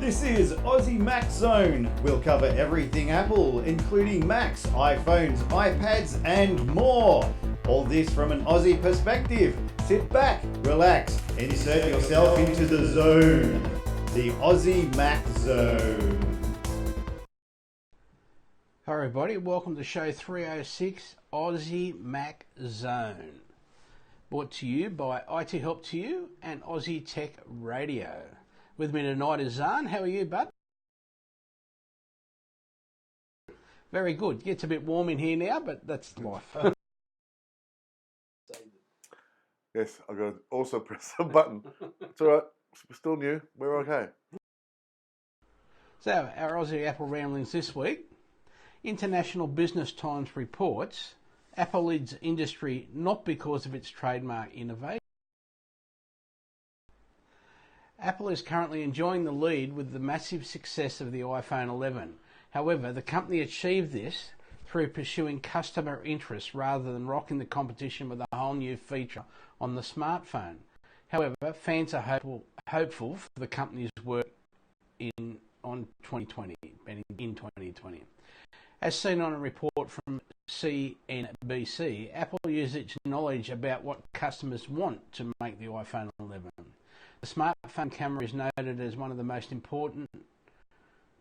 This is Aussie Mac Zone. We'll cover everything Apple, including Macs, iPhones, iPads, and more. All this from an Aussie perspective. Sit back, relax, insert yourself into the zone. The Aussie Mac Zone. Hi everybody, welcome to show 306 Aussie Mac Zone. Brought to you by IT Help to You and Aussie Tech Radio. With me tonight is Zarn. How are you, bud? Very good. Gets a bit warm in here now, but that's life. Yes, I've got to also press the button. It's all right. We're still new. We're okay. So, our Aussie Apple ramblings this week. International Business Times reports Apple leads industry not because of its trademark innovation. Apple is currently enjoying the lead with the massive success of the iPhone 11. However, the company achieved this through pursuing customer interests rather than rocking the competition with a whole new feature on the smartphone. However, fans are hopeful for the company's work in 2020. As seen on a report from CNBC, Apple used its knowledge about what customers want to make the iPhone 11. The smartphone camera is noted as one of the most important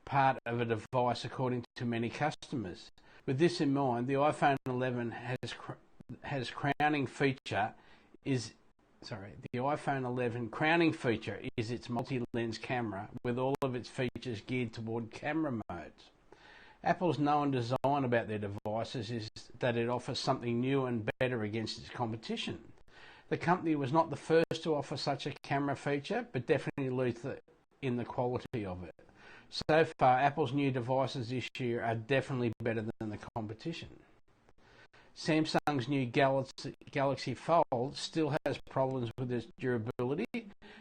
part of a device according to many customers. With this in mind, the iPhone 11 has crowning feature is the iPhone 11 crowning feature is its multi-lens camera with all of its features geared toward camera modes. Apple's known design about their devices is that it offers something new and better against its competition. The company was not the first to offer such a camera feature, but definitely leads in the quality of it. So far, Apple's new devices this year are definitely better than the competition. Samsung's new Galaxy Fold still has problems with its durability,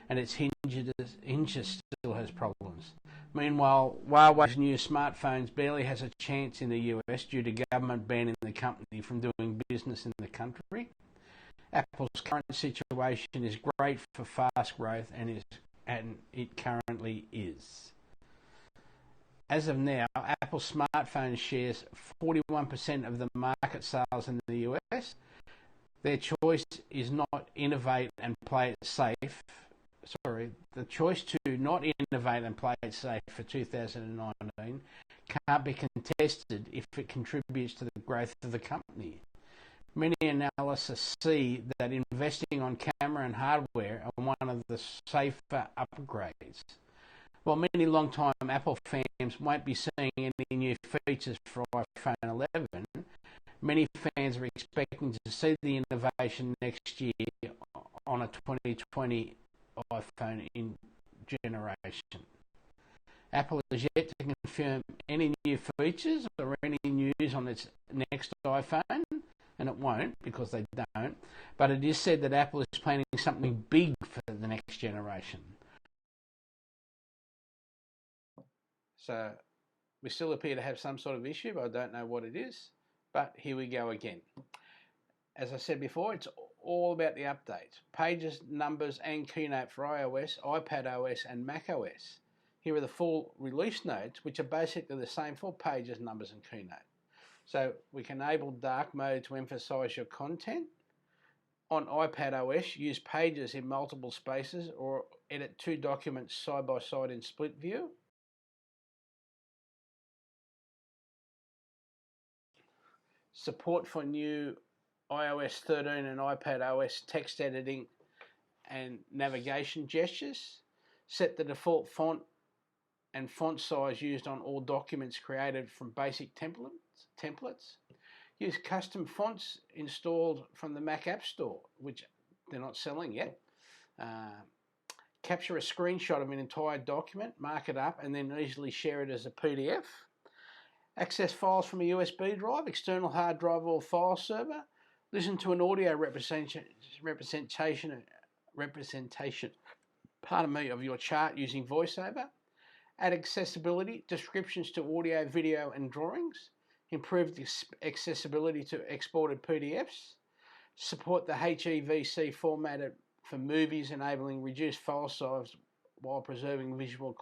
and its hinges still has problems. Meanwhile, Huawei's new smartphones barely has a chance in the US due to government banning the company from doing business in the country. Apple's current situation is great for fast growth, and it currently is. As of now, Apple smartphone shares 41% of the market sales in the US. Their choice is not innovate and play it safe. The choice to not innovate and play it safe for 2019 can't be contested if it contributes to the growth of the company. Many analysts see that investing on camera and hardware are one of the safer upgrades. While many long-time Apple fans won't be seeing any new features for iPhone 11, many fans are expecting to see the innovation next year on a 2020 iPhone in generation. Apple is yet to confirm any new features or any news on its next iPhone, and it won't because they don't, but it is said that Apple is planning something big for the next generation. So we still appear to have some sort of issue, but I don't know what it is. But here we go again. As I said before, it's all about the updates. Pages, numbers, and Keynote for iOS, iPadOS, and macOS. Here are the full release notes, which are basically the same for Pages, Numbers, and Keynote. So we can enable dark mode to emphasize your content. On iPadOS, use Pages in multiple spaces or edit two documents side by side in split view. Support for new iOS 13 and iPadOS text editing and navigation gestures. Set the default font and font size used on all documents created from basic templates. Use custom fonts installed from the Mac App Store, which they're not selling yet. Capture a screenshot of an entire document, mark it up, and then easily share it as a PDF. Access files from a USB drive, external hard drive or file server. Listen to an audio representation of your chart using VoiceOver. Add accessibility, descriptions to audio, video, and drawings. Improve the accessibility to exported PDFs. Support the HEVC formatted for movies, enabling reduced file size while preserving visual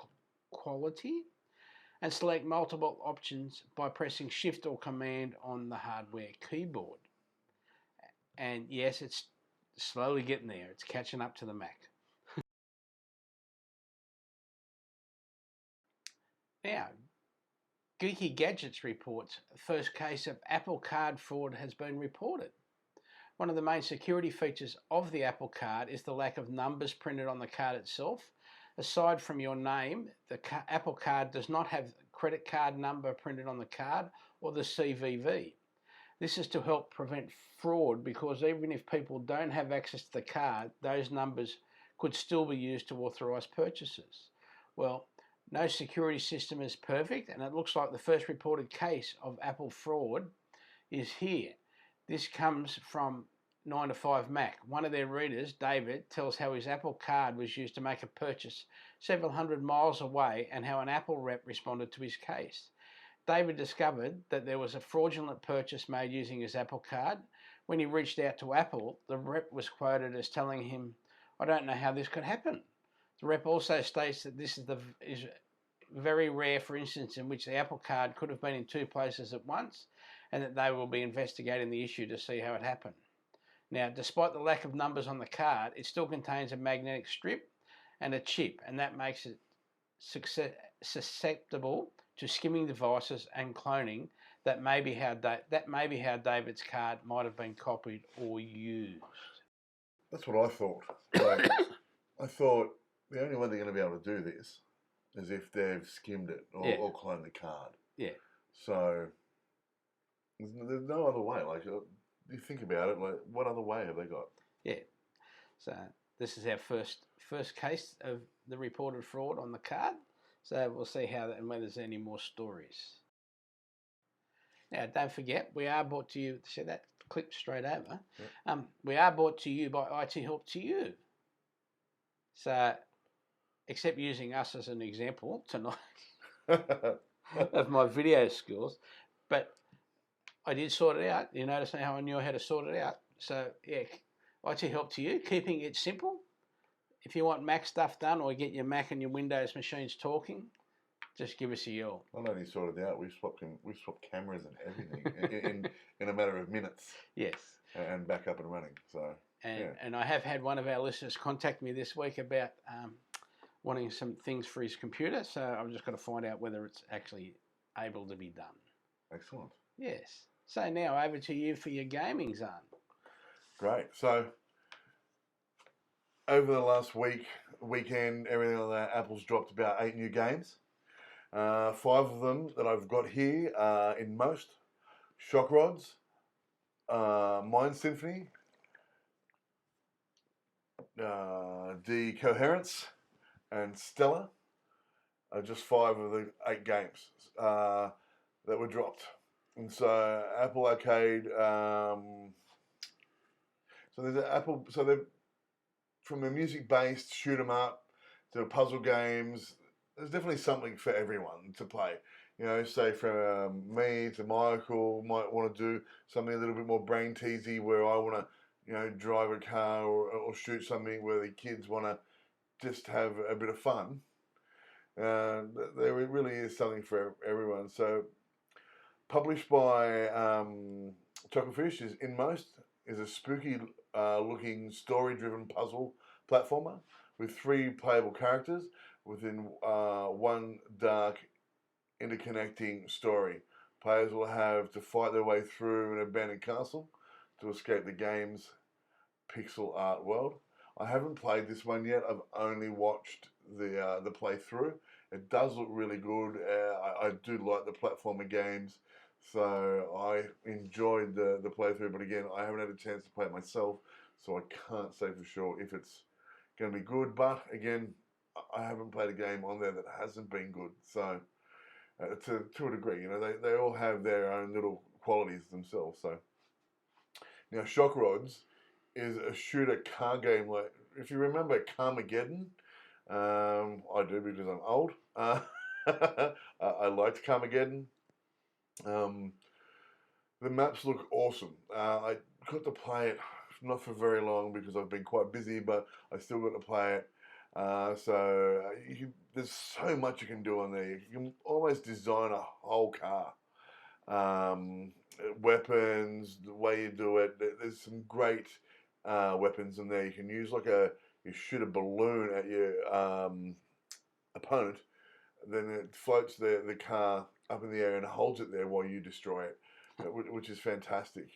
quality, and select multiple options by pressing Shift or Command on the hardware keyboard. And yes, it's slowly getting there. It's catching up to the Mac. Now, Geeky Gadgets reports the first case of Apple Card fraud has been reported. One of the main security features of the Apple Card is the lack of numbers printed on the card itself. Aside from your name, the Apple Card does not have credit card number printed on the card or the CVV. This is to help prevent fraud, because even if people don't have access to the card, those numbers could still be used to authorise purchases. Well, no security system is perfect, and it looks like the first reported case of Apple fraud is here. This comes from 9 to 5 Mac. One of their readers, David, tells how his Apple Card was used to make a purchase several hundred miles away and how an Apple rep responded to his case. David discovered that there was a fraudulent purchase made using his Apple Card. When he reached out to Apple, the rep was quoted as telling him, "I don't know how this could happen." The rep also states that this is very rare for instance in which the Apple Card could have been in two places at once, and that they will be investigating the issue to see how it happened. Now, despite the lack of numbers on the card, it still contains a magnetic strip and a chip, and that makes it susceptible to skimming devices and cloning. That may be how David's card might have been copied or used. That's what I thought. Like, I thought the only way they're going to be able to do this is if they've skimmed it or cloned the card. Yeah. So there's no other way. Like, you think about it, like, what other way have they got? Yeah. So this is our first case of the reported fraud on the card. So we'll see how and whether there's any more stories. Now, don't forget, we are brought to you. See that clip straight over. Yep. We are brought to you by IT Help to You. So, except using us as an example tonight of my video skills, but I did sort it out. You notice how I knew how to sort it out. So, yeah, IT Help to You, keeping it simple. If you want Mac stuff done or get your Mac and your Windows machines talking, just give us a yell. Not only sorted out, we swapped cameras and everything in a matter of minutes. Yes. And back up and running. So. And I have had one of our listeners contact me this week about wanting some things for his computer. So I've just got to find out whether it's actually able to be done. Excellent. Yes. So now over to you for your gaming, Zarn. Great. So over the last weekend, everything like that, Apple's dropped about 8 new games. 5 of them that I've got here in most. Shock Rods, Mind Symphony, Decoherence, and Stella are just 5 of the 8 games that were dropped. And so Apple Arcade, so there's an Apple, so they're from a music-based shoot 'em up to puzzle games. There's definitely something for everyone to play. You know, say from me to Michael might want to do something a little bit more brain teasy, where I want to, you know, drive a car or shoot something where the kids want to just have a bit of fun. There really is something for everyone. So, published by Chucklefish is Inmost, is a spooky looking story-driven puzzle platformer with 3 playable characters within one dark interconnecting story. Players will have to fight their way through an abandoned castle to escape the game's pixel art world. I haven't played this one yet. I've only watched the playthrough. It does look really good. I do like the platformer games, so I enjoyed the playthrough. But again, I haven't had a chance to play it myself, so I can't say for sure if it's going to be good. But again, I haven't played a game on there that hasn't been good. So to a degree, you know, they all have their own little qualities themselves. So now, Shock Rods is a shooter car game. Like, if you remember Carmageddon, I do because I'm old. I liked Carmageddon. The maps look awesome. I got to play it not for very long because I've been quite busy, but I still got to play it. There's so much you can do on there. You can almost design a whole car. Weapons, the way you do it. There's some great weapons in there. You can use you shoot a balloon at your opponent, then it floats the car up in the air and holds it there while you destroy it, which is fantastic.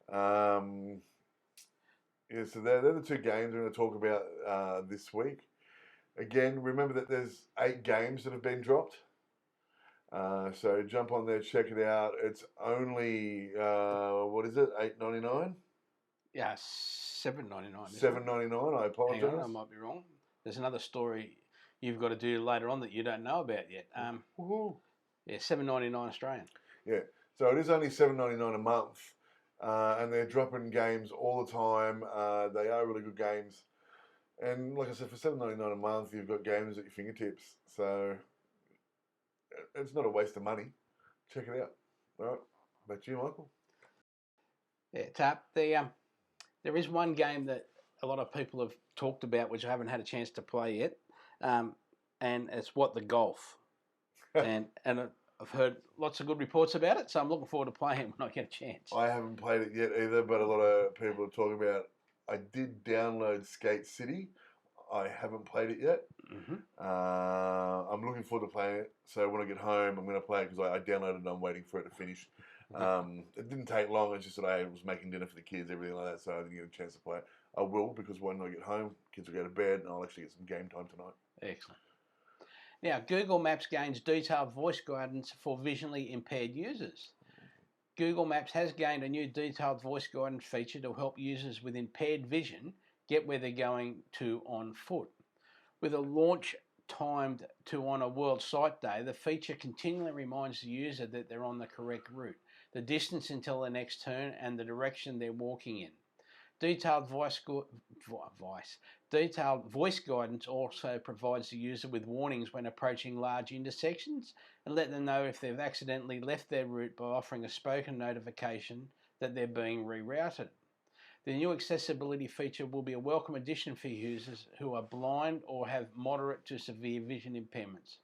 So they're the two games we're going to talk about this week. Again, remember that there's 8 games that have been dropped. So jump on there, check it out. It's only what is it? $8.99. Yeah, $7.99. $7.99. I apologise. Hang on, I might be wrong. There's another story you've got to do later on that you don't know about yet. Yeah, $7.99 Australian. Yeah, so it is only $7.99 a month, and they're dropping games all the time. They are really good games, and like I said, for $7.99 a month, you've got games at your fingertips. So it's not a waste of money. Check it out. All right, back to you, Michael. Yeah, Tap. There is one game that a lot of people have talked about, which I haven't had a chance to play yet, and it's What the Golf. and I've heard lots of good reports about it, so I'm looking forward to playing it when I get a chance. I haven't played it yet either, but a lot of people are talking about it. I did download Skate City. I haven't played it yet. Mm-hmm. I'm looking forward to playing it. So when I get home, I'm going to play it because I downloaded it and I'm waiting for it to finish. It didn't take long. It's just that I was making dinner for the kids, everything like that, so I didn't get a chance to play it. I will, because when I get home, kids will go to bed and I'll actually get some game time tonight. Excellent. Now, Google Maps gains detailed voice guidance for visually impaired users. Google Maps has gained a new detailed voice guidance feature to help users with impaired vision get where they're going to on foot. With a launch timed to on a World Sight Day, the feature continually reminds the user that they're on the correct route, the distance until the next turn, and the direction they're walking in. Detailed voice guidance also provides the user with warnings when approaching large intersections and let them know if they've accidentally left their route by offering a spoken notification that they're being rerouted. The new accessibility feature will be a welcome addition for users who are blind or have moderate to severe vision impairments.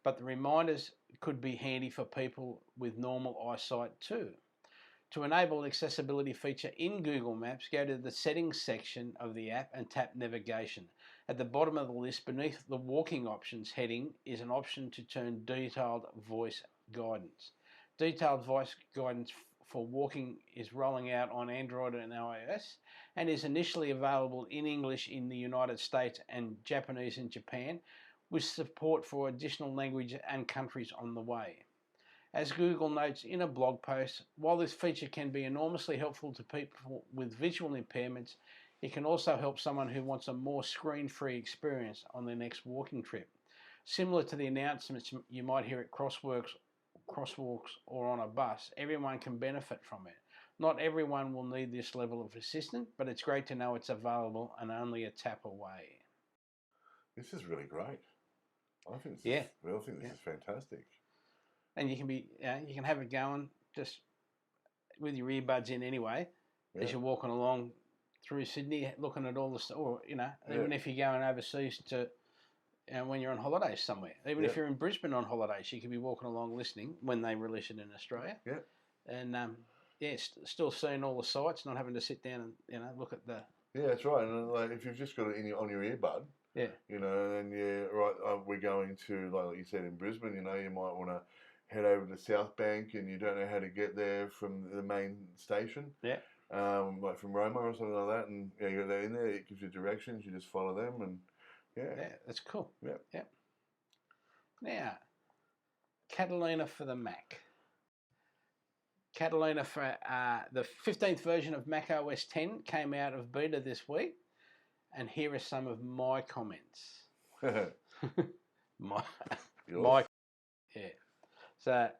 But the reminders could be handy for people with normal eyesight too. To enable the accessibility feature in Google Maps, go to the settings section of the app and tap navigation. At the bottom of the list, beneath the walking options heading, is an option to turn detailed voice guidance. Detailed voice guidance for walking is rolling out on Android and iOS and is initially available in English in the United States and Japanese in Japan, with support for additional languages and countries on the way. As Google notes in a blog post, while this feature can be enormously helpful to people with visual impairments, it can also help someone who wants a more screen-free experience on their next walking trip. Similar to the announcements you might hear at crosswalks or on a bus, everyone can benefit from it. Not everyone will need this level of assistance, but it's great to know it's available and only a tap away. This is really great. I think this is fantastic. And you can have it going just with your earbuds in anyway, as you're walking along through Sydney, looking at all the even if you're going overseas to, when you're on holidays somewhere, even if you're in Brisbane on holidays, you could be walking along listening when they release it in Australia. Yeah. And still seeing all the sights, not having to sit down and look at the. Yeah, that's right. And like if you've just got it on your earbud. Yeah. And we're going to, like you said, in Brisbane. You might want to head over to South Bank and you don't know how to get there from the main station. Yeah. Like from Roma or something like that, and you go there in there. It gives you directions. You just follow them, and yeah, that's cool. Yeah. Now, Catalina for the Mac. Catalina for the 15th version of Mac OS X came out of beta this week, and here are some of my comments. my So,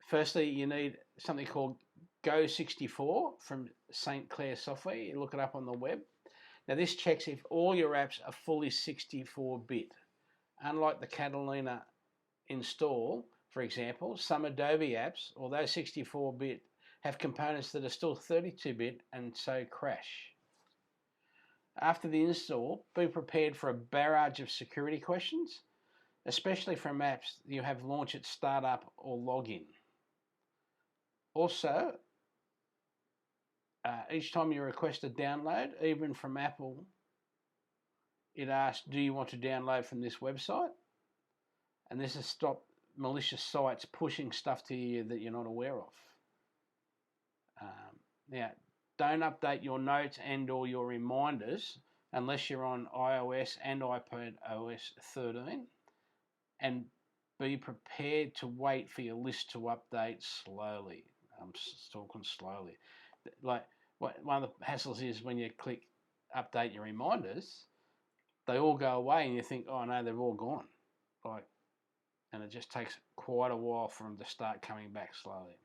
firstly, you need something called Go64 from St. Clair Software. You look it up on the web. Now, this checks if all your apps are fully 64-bit. Unlike the Catalina install, for example, some Adobe apps, although 64-bit, have components that are still 32-bit and so crash. After the install, be prepared for a barrage of security questions, especially from apps you have launch at startup or login. Also, each time you request a download, even from Apple, it asks, do you want to download from this website? And this has stopped malicious sites pushing stuff to you that you're not aware of. Now, don't update your notes and or your reminders unless you're on iOS and iPad OS 13, and be prepared to wait for your list to update slowly. I'm talking slowly. Like, one of the hassles is when you click update your reminders, they all go away and you think, oh no, they've all gone. And it just takes quite a while for them to start coming back slowly.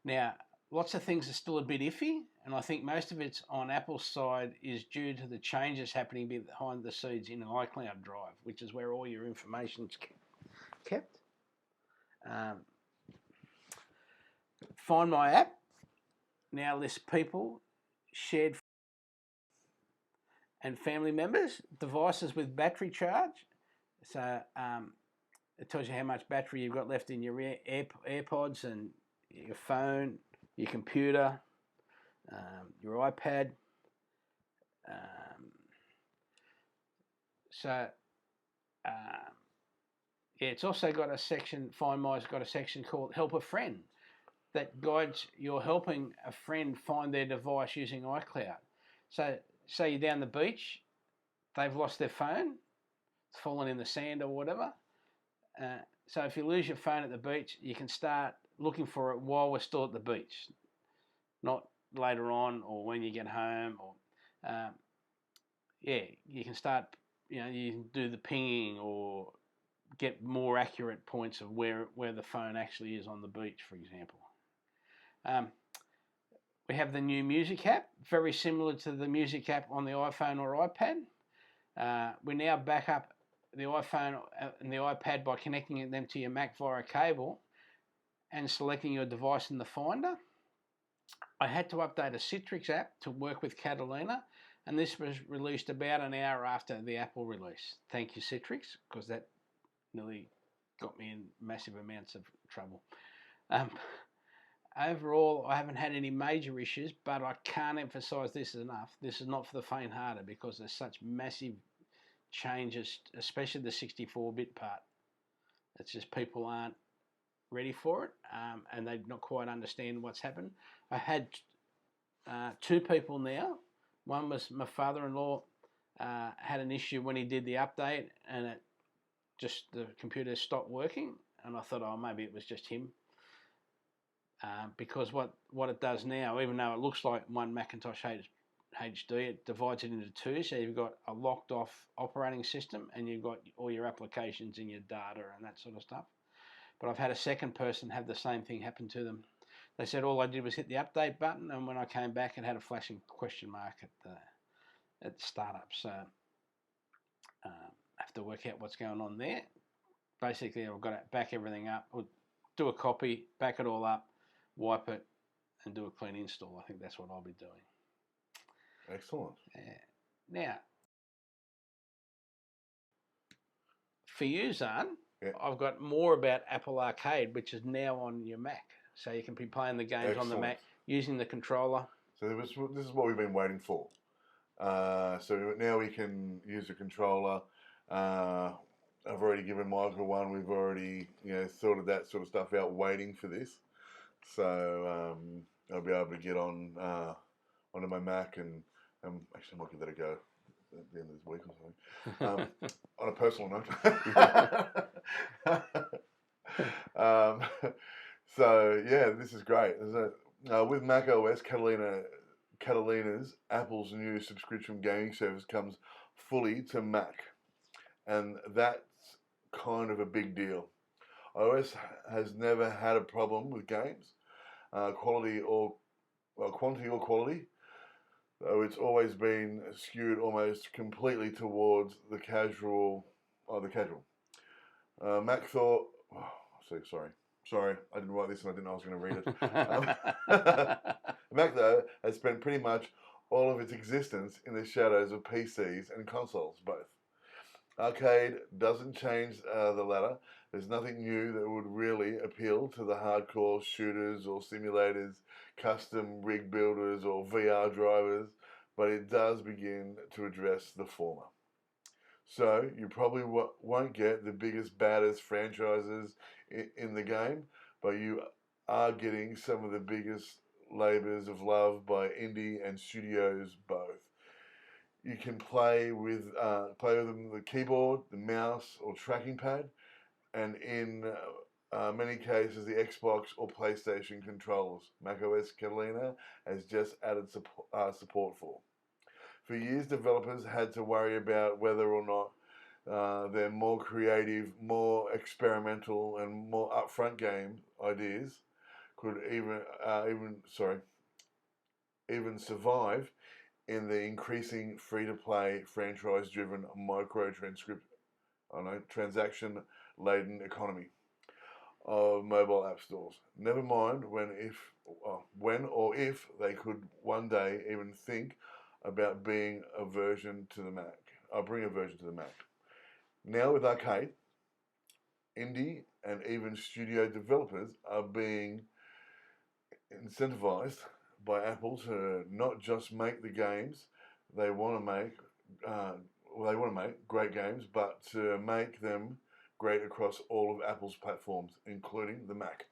Now, lots of things are still a bit iffy, and I think most of it's on Apple's side is due to the changes happening behind the scenes in an iCloud drive, which is where all your information's kept. Find My App now lists people, shared and family members, devices with battery charge. So it tells you how much battery you've got left in your AirPods and your phone, your computer, your iPad. It's also got a section, Find My's got a section called Help a Friend that guides you're helping a friend find their device using iCloud. So say you're down the beach, they've lost their phone, it's fallen in the sand or whatever. So if you lose your phone at the beach, you can start looking for it while we're still at the beach, not later on or when you get home. Or you can start, you can do the pinging or get more accurate points of where the phone actually is on the beach, for example. We have the new music app, very similar to the music app on the iPhone or iPad. We now back up the iPhone and the iPad by connecting them to your Mac via a cable and selecting your device in the Finder. I had to update a Citrix app to work with Catalina, and this was released about an hour after the Apple release. Thank you, Citrix, because that nearly got me in massive amounts of trouble. Overall, I haven't had any major issues, but I can't emphasise this enough. This is not for the faint-hearted because there's such massive changes, especially the 64-bit part. It's just people aren't ready for it, and they not quite understand what's happened. I had two people now. One was my father-in-law had an issue when he did the update, and the computer stopped working, and I thought, maybe it was just him. Because what it does now, even though it looks like one Macintosh HD, it divides it into two. So you've got a locked off operating system and you've got all your applications and your data and that sort of stuff. But I've had a second person have the same thing happen to them. They said all I did was hit the update button, and when I came back it had a flashing question mark at the startup. So I have to work out what's going on there. Basically I've got to back everything up, do a copy, back it all up, wipe it, and do a clean install. I think that's what I'll be doing. Excellent. Now, for you, Zarn, I've got more about Apple Arcade, which is now on your Mac. So you can be playing the games on the Mac using the controller. So this is what we've been waiting for. So now we can use the controller. I've already given Michael one. We've already sorted that sort of stuff out, waiting for this. So I'll be able to get on onto my Mac and actually I might give that a go at the end of this week or something. On a personal note. So yeah, this is great. With Mac OS, Catalina's Apple's new subscription gaming service comes fully to Mac, and that's kind of a big deal. iOS has never had a problem with games, quantity or quality. Though it's always been skewed almost completely towards the casual. Mac thought. Sorry, I didn't write this and I didn't know I was going to read it. Mac though has spent pretty much all of its existence in the shadows of PCs and consoles, both. Arcade doesn't change the latter. There's nothing new that would really appeal to the hardcore shooters or simulators, custom rig builders or VR drivers, but it does begin to address the former. So you probably won't get the biggest, baddest franchises in the game, but you are getting some of the biggest labours of love by indie and studios both. You can play with them with the keyboard, the mouse, or tracking pad, and in many cases the Xbox or PlayStation controllers. macOS Catalina has just added support for. For years, developers had to worry about whether or not their more creative, more experimental, and more upfront game ideas could even survive in the increasing free-to-play, franchise-driven, transaction-laden economy of mobile app stores. Never mind when or if they could one day even think about being a version to the Mac. I'll bring a version to the Mac. Now with Arcade, indie and even studio developers are being incentivized by Apple to not just make the games they want to make. They want to make great games, but to make them great across all of Apple's platforms, including the Mac.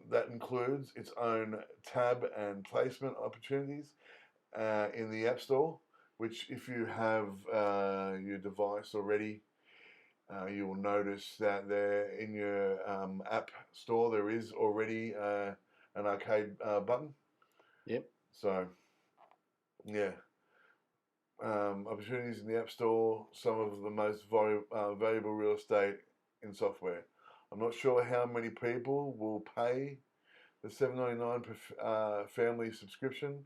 That includes its own tab and placement opportunities in the App Store, which if you have your device already, you will notice that there in your App Store there is already an arcade button. Yep. So, yeah. Opportunities in the App Store, some of the most valuable real estate in software. I'm not sure how many people will pay the $7.99 per family subscription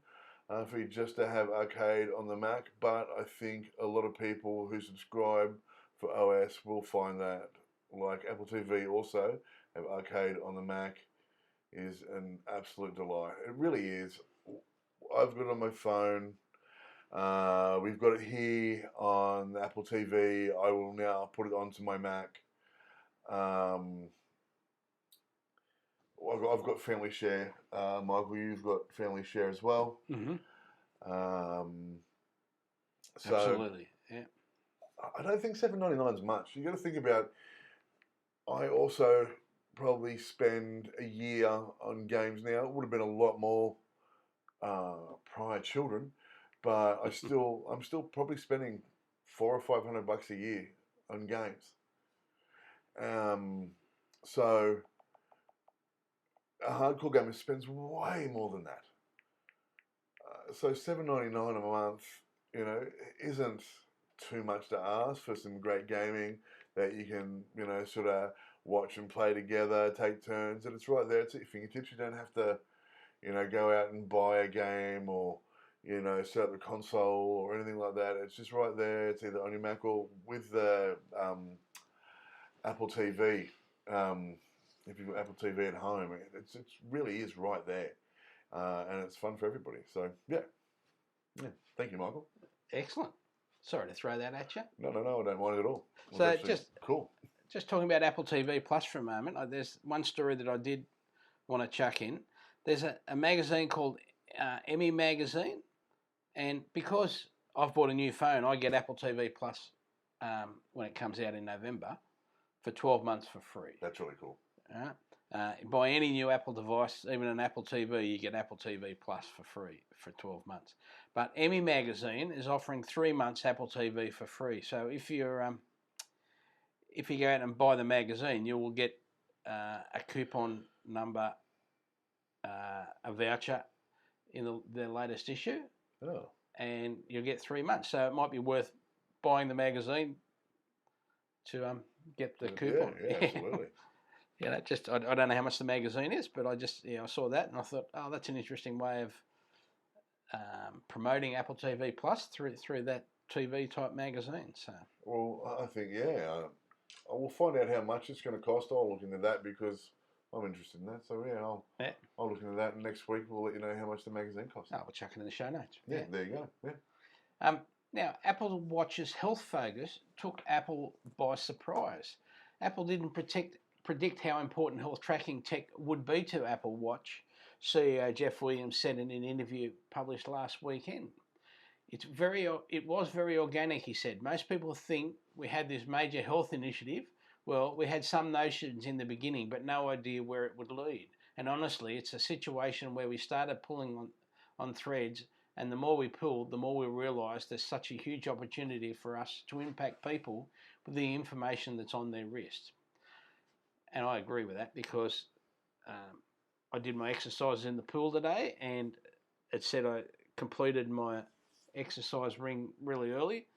for you just to have Arcade on the Mac, but I think a lot of people who subscribe for OS will find that, like Apple TV also, have Arcade on the Mac is an absolute delight. It really is. I've got it on my phone. We've got it here on Apple TV. I will now put it onto my Mac. I've got Family Share. Michael, you've got Family Share as well. Mm-hmm. So absolutely, yeah. I don't think $7.99 is much. You got to think about. I also probably spend a year on games now. It would have been a lot more prior children, but I'm still probably spending $400 or $500 a year on games. So a hardcore gamer spends way more than that. So $7.99 a month, isn't too much to ask for some great gaming that you can, sort of watch and play together, take turns, and it's right there. It's at your fingertips. You don't have to, go out and buy a game or, set up the console or anything like that. It's just right there. It's either on your Mac or with the Apple TV. If you've got Apple TV at home, it really is right there. And it's fun for everybody. So, yeah. Thank you, Michael. Excellent. Sorry to throw that at you. No, I don't mind it at all. So just cool. Just talking about Apple TV Plus for a moment, there's one story that I did want to chuck in. There's a magazine called Emmy Magazine, and because I've bought a new phone, I get Apple TV Plus when it comes out in November for 12 months for free. That's really cool. Buy any new Apple device, even an Apple TV, you get Apple TV Plus for free for 12 months. But Emmy Magazine is offering 3 months Apple TV for free. So if you go out and buy the magazine, you will get a coupon number, a voucher in the latest issue, and you'll get 3 months. So it might be worth buying the magazine to get the coupon. Yeah, absolutely. Yeah, I don't know how much the magazine is, but I saw that and I thought, oh, that's an interesting way of promoting Apple TV Plus through that TV type magazine. So, well, I think we'll find out how much it's going to cost. I'll look into that because I'm interested in that. So yeah, Yeah. I'll look into that. And next week we'll let you know how much the magazine costs. Oh, we'll chuck it in the show notes. Yeah, there you go. Yeah. Now, Apple Watch's health focus took Apple by surprise. Apple didn't predict how important health tracking tech would be to Apple Watch. CEO Jeff Williams said in an interview published last weekend. It was very organic, he said. Most people think we had this major health initiative. Well, we had some notions in the beginning, but no idea where it would lead. And honestly, it's a situation where we started pulling on threads, and the more we pulled, the more we realised there's such a huge opportunity for us to impact people with the information that's on their wrist. And I agree with that because I did my exercises in the pool today, and it said I completed my exercise ring really early,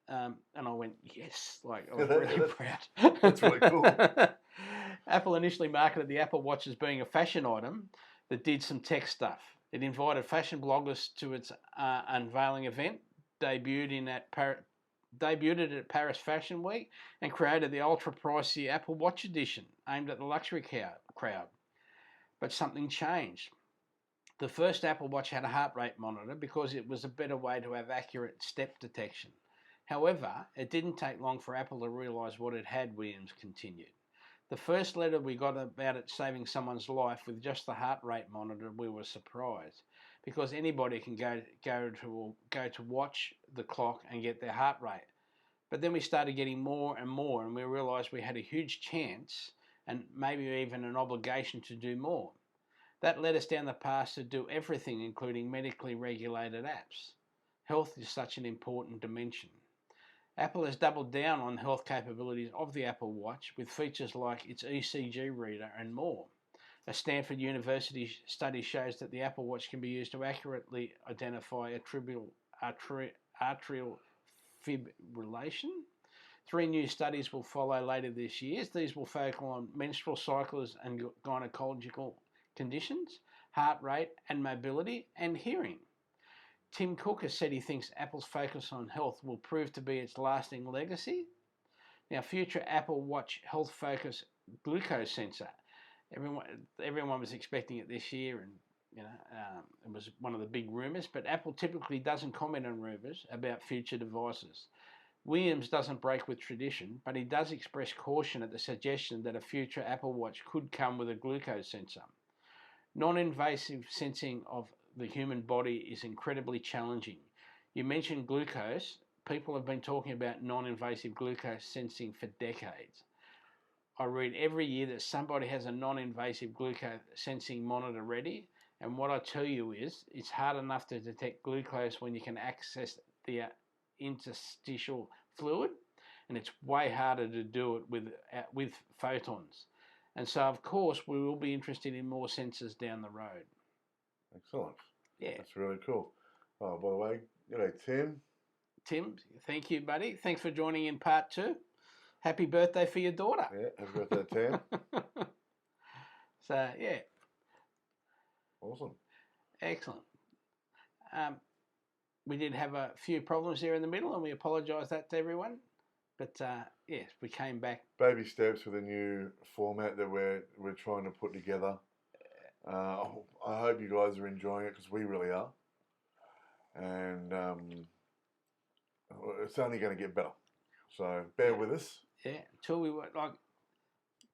and I went, yes, like I was really proud. That's really cool. Apple initially marketed the Apple Watch as being a fashion item that did some tech stuff. It invited fashion bloggers to its unveiling event, debuted it at Paris Fashion Week, and created the ultra-pricey Apple Watch edition aimed at the luxury crowd. But something changed. The first Apple Watch had a heart rate monitor because it was a better way to have accurate step detection. However, it didn't take long for Apple to realise what it had, Williams continued. The first letter we got about it saving someone's life with just the heart rate monitor, we were surprised because anybody can go to watch the clock and get their heart rate. But then we started getting more and more, and we realised we had a huge chance and maybe even an obligation to do more. That led us down the path to do everything, including medically regulated apps. Health is such an important dimension. Apple has doubled down on health capabilities of the Apple Watch with features like its ECG reader and more. A Stanford University study shows that the Apple Watch can be used to accurately identify atrial fibrillation. 3 new studies will follow later this year. These will focus on menstrual cycles and gynecological conditions, heart rate and mobility, and hearing. Tim Cook has said he thinks Apple's focus on health will prove to be its lasting legacy. Now, future Apple Watch health focus glucose sensor. Everyone was expecting it this year, and it was one of the big rumours. But Apple typically doesn't comment on rumours about future devices. Williams doesn't break with tradition, but he does express caution at the suggestion that a future Apple Watch could come with a glucose sensor. Non-invasive sensing of the human body is incredibly challenging. You mentioned glucose. People have been talking about non-invasive glucose sensing for decades. I read every year that somebody has a non-invasive glucose sensing monitor ready, and what I tell you is it's hard enough to detect glucose when you can access the interstitial fluid, and it's way harder to do it with photons. And so, of course, we will be interested in more sensors down the road. Excellent. Yeah. That's really cool. Oh, by the way, Tim. Tim, thank you, buddy. Thanks for joining in part 2. Happy birthday for your daughter. Yeah, happy birthday, Tim. So, yeah. Awesome. Excellent. We did have a few problems there in the middle, and we apologise that to everyone. But yes, we came back. Baby steps with a new format that we're trying to put together. I hope you guys are enjoying it because we really are, and it's only going to get better. So bear with us. Yeah, until we were like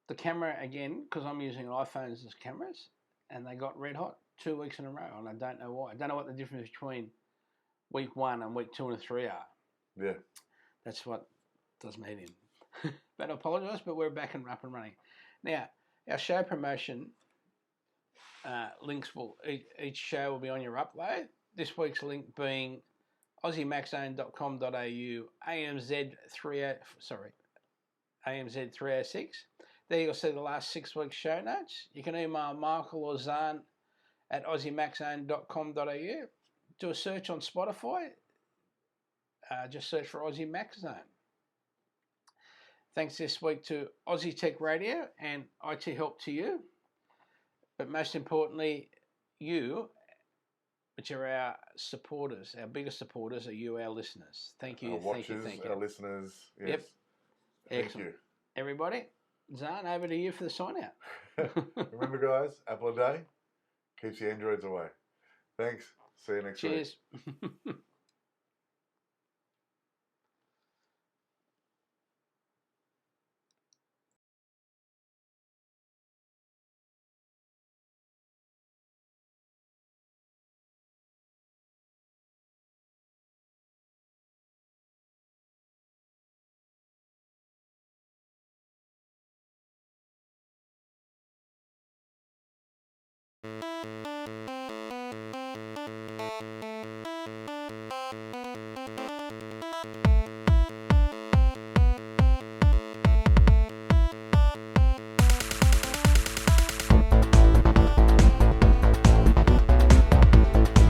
the camera again, because I'm using iPhones as cameras, and they got red hot 2 weeks in a row, and I don't know why. I don't know what the difference between week 1 and week 2 and 3 are. Yeah, that's what does me in. But I apologise, but we're back and up and running. Now, our show promotion links each show will be on your upload. This week's link being aussiemaxzone.com.au AMZ 306. There you'll see the last 6 weeks' show notes. You can email Michael or Zarn at aussiemaxzone.com.au. Do a search on Spotify. Just search for Aussie Max Zone. Thanks this week to Aussie Tech Radio and IT Help to you. But most importantly, you, which are our supporters, our biggest supporters are you, our listeners. Thank you. Our watchers, thank you. Our listeners. Yes. Yep. Thank Excellent. you. Everybody, Zarn, over to you for the sign out. Remember, guys, apple a day keeps the androids away. Thanks. See you next week. Cheers.